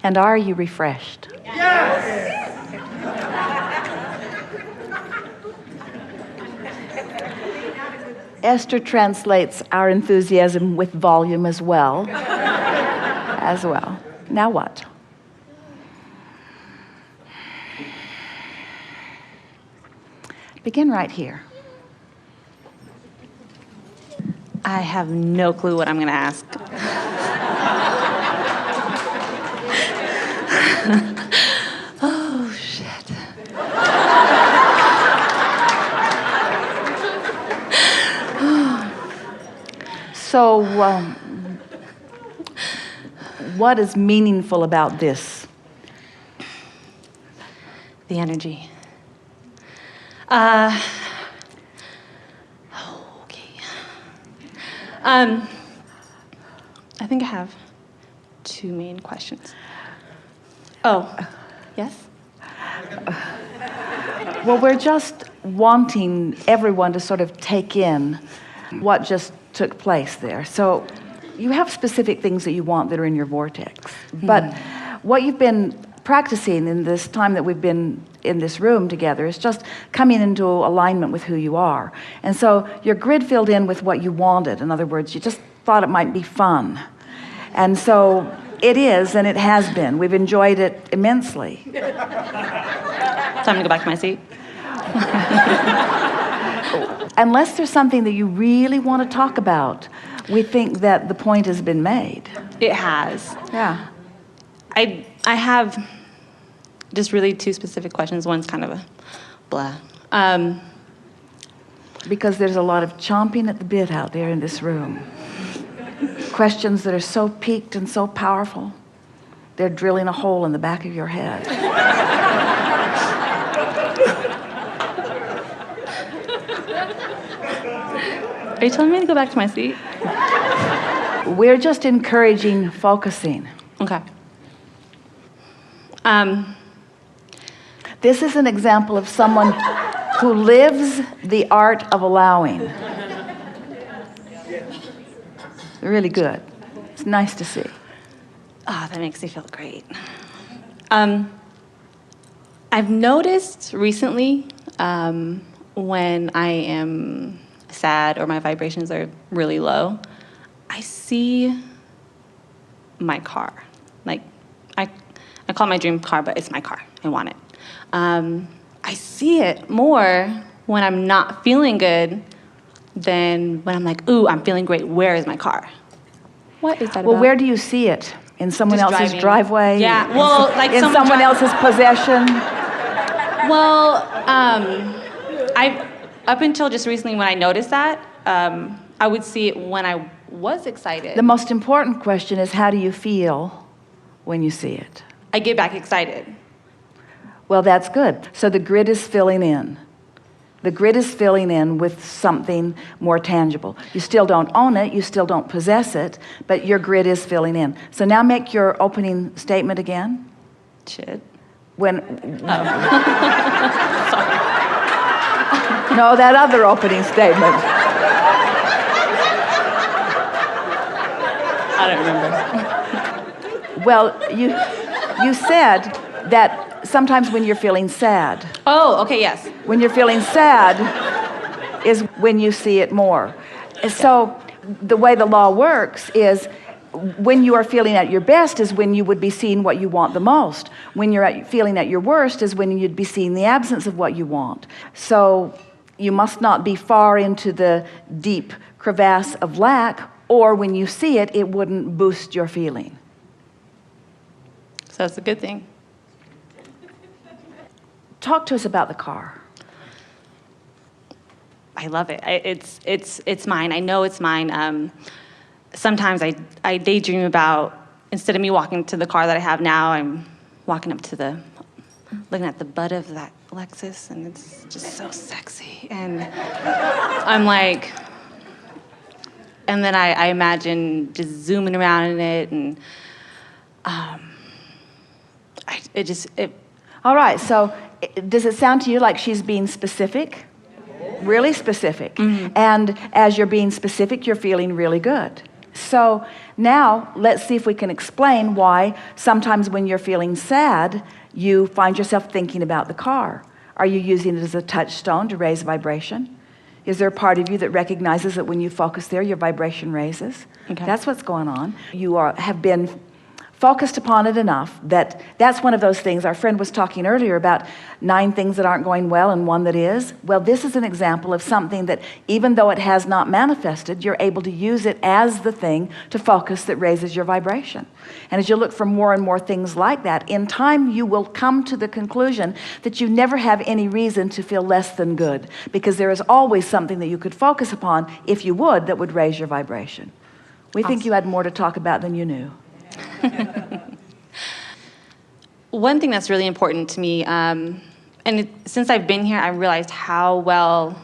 And are you refreshed? Yes! Esther translates our enthusiasm with volume as well. Now what? Begin right here. I have no clue what I'm going to ask. Oh, shit. So, what is meaningful about this? The energy. Okay. I think I have two main questions. Oh, yes? Well, we're just wanting everyone to sort of take in what just took place there. So you have specific things that you want that are in your vortex. But what you've been practicing in this time that we've been in this room together is just coming into alignment with who you are. And so your grid filled in with what you wanted. In other words, you just thought it might be fun. And so it is, and it has been. We've enjoyed it immensely. Time to go back to my seat. Unless there's something that you really want to talk about, we think that the point has been made. It has. Yeah. I have just really two specific questions. One's kind of a blah. Because there's a lot of chomping at the bit out there in this room. Questions that are so peaked and so powerful, they're drilling a hole in the back of your head. Are you telling me to go back to my seat? We're just encouraging focusing. Okay. This is an example of someone who lives the art of allowing. Really good. It's nice to see. Ah, that makes me feel great. I've noticed recently when I am sad or my vibrations are really low, I see my car. Like, I call it my dream car, but it's my car. I want it. I see it more when I'm not feeling good than when I'm like, ooh, I'm feeling great. Where is my car? What is that about? Well, where do you see it? In someone Just else's driving. driveway? Yeah, well, like in someone else's possession? Well, up until just recently when I noticed that, I would see it when I was excited. The most important question is, how do you feel when you see it? I get back excited. Well, that's good. So the grid is filling in. The grid is filling in with something more tangible. You still don't own it, you still don't possess it, but your grid is filling in. So now make your opening statement again. Shit. When... Sorry. No, that other opening statement. I don't remember. Well, you said that sometimes when you're feeling sad. Oh, okay, yes. When you're feeling sad is when you see it more. So the way the law works is when you are feeling at your best is when you would be seeing what you want the most. When you're feeling at your worst is when you'd be seeing the absence of what you want. So you must not be far into the deep crevasse of lack, or when you see it, it wouldn't boost your feeling. So that's a good thing. Talk to us about the car. I love it. It's mine. I know it's mine. Sometimes I daydream about, instead of me walking to the car that I have now, I'm walking up to looking at the butt of that Lexus, and it's just so sexy. And I'm like, and then I imagine just zooming around in it, and All right, so does it sound to you like she's being specific? Really specific. Mm-hmm. And as you're being specific, you're feeling really good. So Now, let's see if we can explain why sometimes when you're feeling sad, you find yourself thinking about the car. Are you using it as a touchstone to raise vibration? Is there a part of you that recognizes that when you focus there, your vibration raises? Okay. That's what's going on. You have been focused upon it enough that's one of those things. Our friend was talking earlier about 9 things that aren't going well and 1 that is. Well, this is an example of something that even though it has not manifested, you're able to use it as the thing to focus that raises your vibration. And as you look for more and more things like that, in time you will come to the conclusion that you never have any reason to feel less than good, because there is always something that you could focus upon, if you would, that would raise your vibration. We think you had more to talk about than you knew. One thing that's really important to me, since I've been here, I realized how well,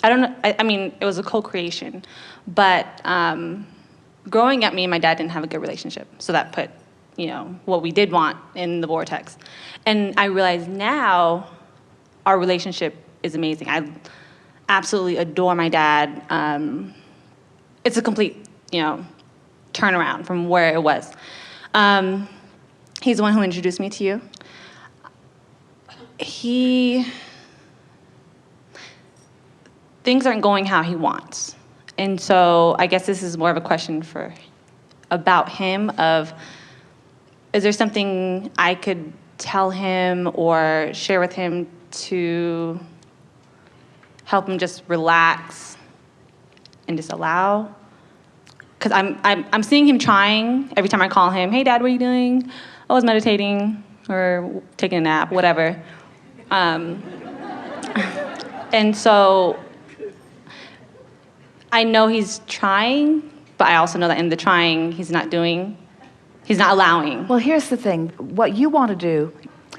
I don't know, I mean, it was a co-creation, but growing up, me and my dad didn't have a good relationship, so that put, what we did want in the vortex. And I realize now our relationship is amazing. I absolutely adore my dad. It's a complete, turnaround from where it was. He's the one who introduced me to you. Things aren't going how he wants. And so I guess this is more of a question about him is there something I could tell him or share with him to help him just relax and just allow? Because I'm seeing him trying every time I call him. Hey, Dad, what are you doing? I was meditating or taking a nap, whatever. And so I know he's trying, but I also know that in the trying, he's not allowing. Well, here's the thing. What you want to do,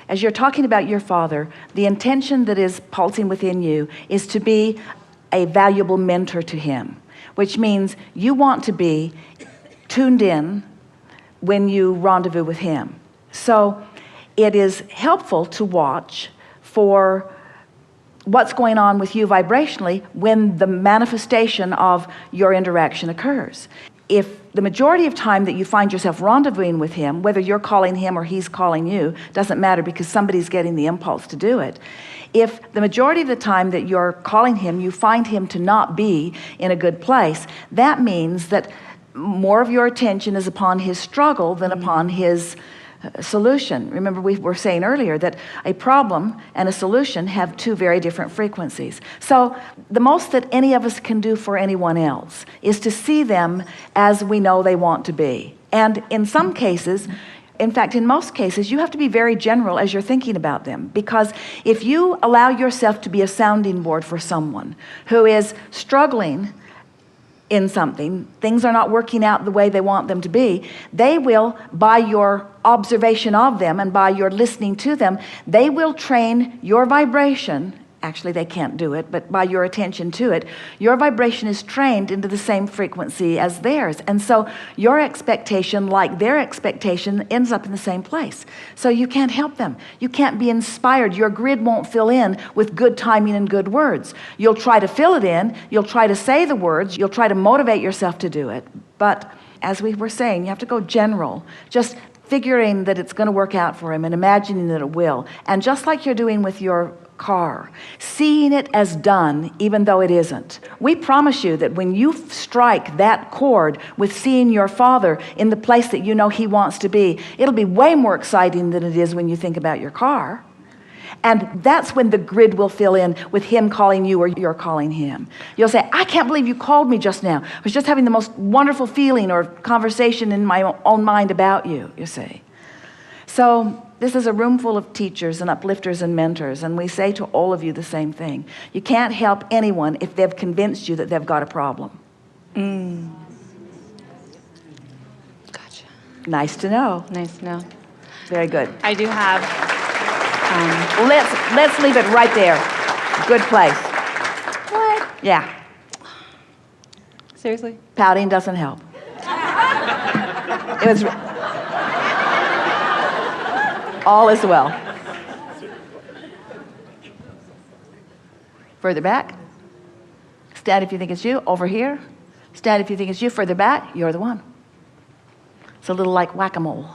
as you're talking about your father, the intention that is pulsing within you is to be a valuable mentor to him, which means you want to be tuned in when you rendezvous with him. So it is helpful to watch for what's going on with you vibrationally when the manifestation of your interaction occurs. If the majority of time that you find yourself rendezvousing with him, whether you're calling him or he's calling you, doesn't matter, because somebody's getting the impulse to do it. If the majority of the time that you're calling him, you find him to not be in a good place, that means that more of your attention is upon his struggle than upon his solution. Remember, we were saying earlier that a problem and a solution have 2 very different frequencies. So the most that any of us can do for anyone else is to see them as we know they want to be. And in some cases, in fact, in most cases, you have to be very general as you're thinking about them, because if you allow yourself to be a sounding board for someone who is struggling in something, things are not working out the way they want them to be, they will, by your observation of them and by your listening to them, they will train your vibration. Actually, they can't do it, but by your attention to it, your vibration is trained into the same frequency as theirs. And so your expectation, like their expectation, ends up in the same place. So you can't help them. You can't be inspired. Your grid won't fill in with good timing and good words. You'll try to fill it in. You'll try to say the words. You'll try to motivate yourself to do it. But as we were saying, you have to go general. Just figuring that it's going to work out for him and imagining that it will. And just like you're doing with your car, seeing it as done even though it isn't. We promise you that when you strike that chord with seeing your father in the place that you know he wants to be, it'll be way more exciting than it is when you think about your car. And that's when the grid will fill in with him calling you or you're calling him. You'll say, I can't believe you called me just now. I was just having the most wonderful feeling or conversation in my own mind about you, you see. So this is a room full of teachers and uplifters and mentors, and we say to all of you the same thing. You can't help anyone if they've convinced you that they've got a problem. Gotcha. Nice to know. Nice to know. Very good. I do have... Let's leave it right there. Good place. What? Yeah. Seriously? Pouting doesn't help. It was... All is well. Further back. Stand if you think it's you. Over here. Stand if you think it's you. Further back, you're the one. It's a little like whack-a-mole.